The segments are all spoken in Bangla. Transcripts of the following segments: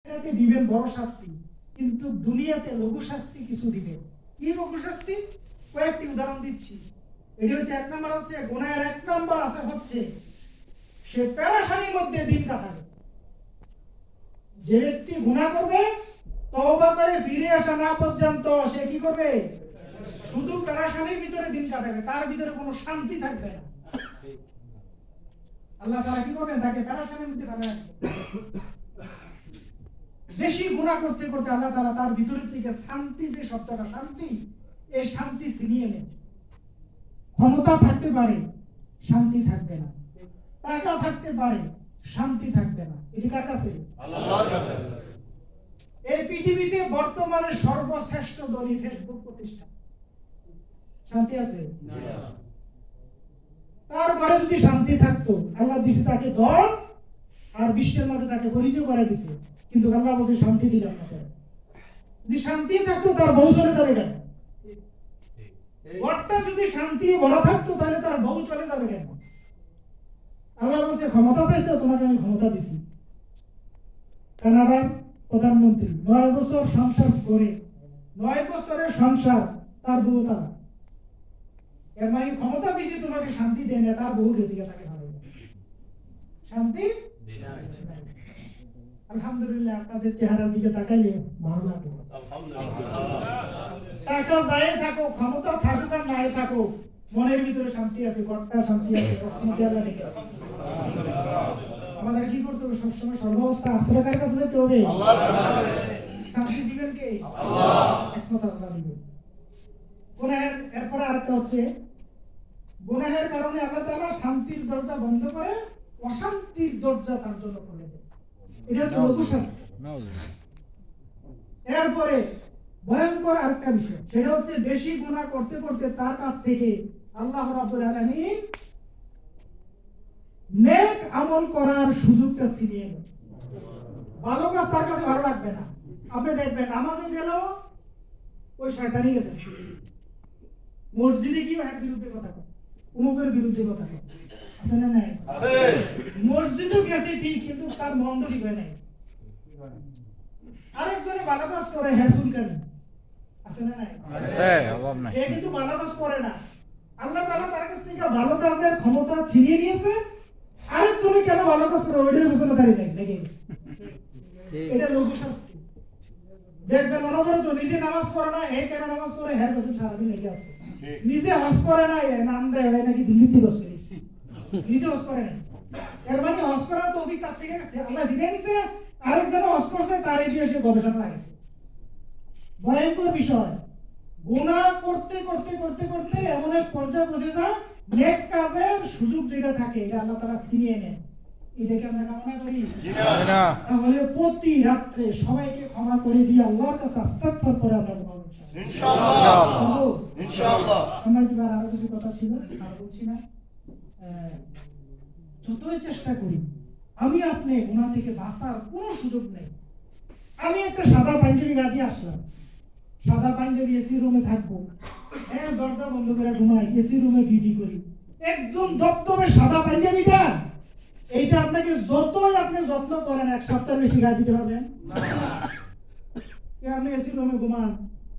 এতে দিবেন বড় শাস্তি, কিন্তু দুনিয়াতে লঘু শাস্তি কিছু দিবেন। কি লঘু শাস্তি? কয়েকটি উদাহরণ দিচ্ছি। এটি হচ্ছে এক নম্বর হচ্ছে গুনাহের এক নম্বর আছে হচ্ছে সে পেরেশানির মধ্যে দিন কাটাবে। যে ব্যক্তি গুনাহ করবে তওবা করে ফিরে আসা না পর্যন্ত সে কি করবে? শুধু পেরেশানির ভিতরে দিন কাটাবে, তার ভিতরে কোনো শান্তি থাকবে না। আল্লাহ তাআলা কি করবেন? তাকে পেরেশানির মধ্যে ফেলে রাখবেন। বেশি গুনাহ করতে করতে আল্লাহ তাআলা তার ভিতর থেকে শান্তি, যে শব্দটা শান্তি, এই শান্তি ছিনিয়ে নেন। ক্ষমতা থাকতে পারে, শান্তি থাকবে না। টাকা থাকতে পারে, শান্তি থাকবে না। এটি কার কাছে? আল্লাহর কাছে। এই পৃথিবীতে বর্তমানে সর্বশ্রেষ্ঠ ধনী ফেসবুক প্রতিষ্ঠান, শান্তি আছে? না। তার ঘরে যদি শান্তি থাকতো, আল্লাহ দিছে তাকে ধন আর বিশ্বের মাঝে তাকে পরিচয় করে দিছে, কিন্তু আল্লাহ বলছে শান্তি দিলাম না। যদি শান্তি থাকতো তার বউ চলে যাবে কেন? ঘরটা যদি শান্তি ভরা থাকতো তাহলে তার বউ চলে যাবে কেন? আল্লাহ বলছে ক্ষমতা চাইছো, তোমাকে আমি ক্ষমতা দিছি। কানাডার প্রধানমন্ত্রী 9 বছর সংসার করে, 9 বছরের সংসার তার বউ তারা। এর মানে ক্ষমতা দিছি তোমাকে, শান্তি দেয় না, তার বউ গেছে তাকে ভালো শান্তি। আলহামদুলিল্লাহ, আপনাদের চেহারার দিকে তাকাইলে ভালো লাগে। টাকা যায় থাকো, ক্ষমতা থাকুক আর নাই থাকুক, মনের ভিতরে শান্তি আছে, ঘরটা শান্তি আছে। আমাদের কি করতে হবে? সবসময় সর্বাবস্থা আশ্রয় কার কাছে যেতে হবে? আল্লাহর কাছে। শান্তি দিবেন কে? আল্লাহ। একমাত্র আল্লাহ দিবেন। গুনাহের এরপর আরেকটা হচ্ছে গুনাহের কারণে আল্লাহ তাআলা শান্তির দরজা বন্ধ করে অশান্তির দরজা তার জন্য খুলে দেন। এটা হচ্ছে লঘু শাস্তি। এরপরে ভয়ঙ্কর আরেকটা বিষয়, সেটা হচ্ছে বেশি গুনাহ করতে করতে তার কাছ থেকে আল্লাহ রাব্বুল আলামিন নেক আমল করার সুযোগটা ছিনিয়ে নেন। ভালো কাজ তার কাছে ভালো লাগবে না। আপনি দেখবেন নামাজে গেল ওই শয়তানি গেছে, মসজিদে গিয়ে এর বিরুদ্ধে কথা কয়, উমুকের বিরুদ্ধে কথা কয়, আছে না নাই? আছে। মসজিদে গেছে ঠিক, কিন্তু তার মন্দ ঠিক হয় নাই। আরেকজনে ভালো কাজ করে, হ্যাঁ চুলকানি, আছে না নাই? আছে, অভাব নাই। এ কিন্তু ভালো কাজ করে না। আল্লাহ তাআলা তার কাছ থেকে ভালো কাজের ক্ষমতা ছিনিয়ে নিয়েছে। আরেকজনে কেন ভালো কাজ করে ওইটার পিছনে দাঁড়িয়ে লেগে গেছে। এটা লঘু শাস্তি। দেখবেন অনবরত নিজে নামাজ পড়ে না, এ কেন নামাজ পড়ে, হ্যাঁ বছর সারাদিন লেগে আছে। নিজে হজ করে না, এ নাম দেয় হয় নাকি দিল্লিতে হজ করেছে, নিজে হজ করে না। এর মানে হজ করার তৌফিক তার থেকে আল্লাহ ছিনিয়ে নিছে। আরেকজন হজ করছে, তার এই এসে গবেষণা লাগছে। ভয়ঙ্কর বিষয়। গুনাহ করতে করতে করতে করতে এমন এক পর্যায়ে পৌঁছে যায়, নেক কাজের সুযোগ যেটা থাকে এটা আল্লাহ তাআলা ছিনিয়ে নেন। এটাকে আমরা কামনা করি না। তাহলে প্রতি রাত্রে সবাইকে ক্ষমা করে দিয়ে আল্লাহর কাছে আস্তাগফার করে আমরা ঘুমাবো ইনশাআল্লাহ। ইনশাআল্লাহ। আমার এবার আরো কিছু কথা ছিল, আর বলছি না। যতই চেষ্টা করি, আমি আপনি গুনাহ থেকে বাঁচার কোনো সুযোগ নেই। আমি একটা সাদা পাঞ্জাবি গায়ে আসলাম, সাদা পাঞ্জাবি এসি রুমে থাকবো, হ্যাঁ দরজা বন্ধ করে ঘুমাই, এসি রুমে ডিউটি করি, একদম দপ্তরে সাদা পাঞ্জাবিটা এইটা আপনাকে যতই আপনি যত্ন করেন 1 সপ্তাহ বেশি গায়ে দিতে পারবেন না। আপনি এসি রুমে ঘুমান,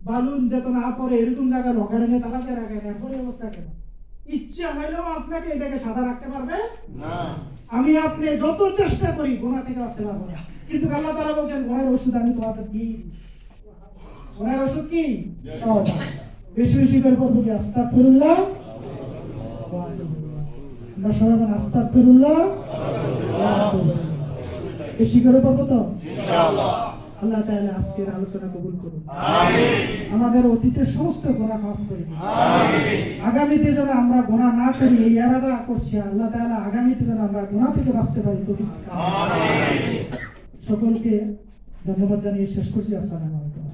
বালুন যত না পরে এরকম জায়গা লকারে নিয়ে তালাতে রাখেন, এরপরে অবস্থা কেন? ইচ্ছা হইলেও আপনাকে এটাকে সাদা রাখতে পারবে না। আমি আপনি যত চেষ্টা করি গুনাহ থেকে বাঁচতে পারবো না, কিন্তু আল্লাহ তাআলা বলেন গুনাহের ওষুধ আমি তোমাদের দিয়ে দিয়েছি। গুনাহের ওষুধ কি? তওবা। বেশি বেশি করে পড়বো কি? আস্তাগফিরুল্লাহ। আমরা সবাই বলি আস্তাগফিরুল্লাহ। বেশি করে পড়বো তো ইনশাআল্লাহ। আল্লাহ তাআলা আজকের আলোচনা কবুল করুন। আমিন। আমাদের অতীতের সমস্ত গুনাহ মাফ করে দিন। আমিন। আগামীতে যেন আমরা গুনাহ না করি এই ইরাদা করছি, আল্লাহ তাআলা আগামীতে যেন আমরা গুনাহ থেকে বাঁচতে পারি। আমিন। সকলকে ধন্যবাদ জানিয়ে শেষ করছি। আসসালামু আলাইকুম।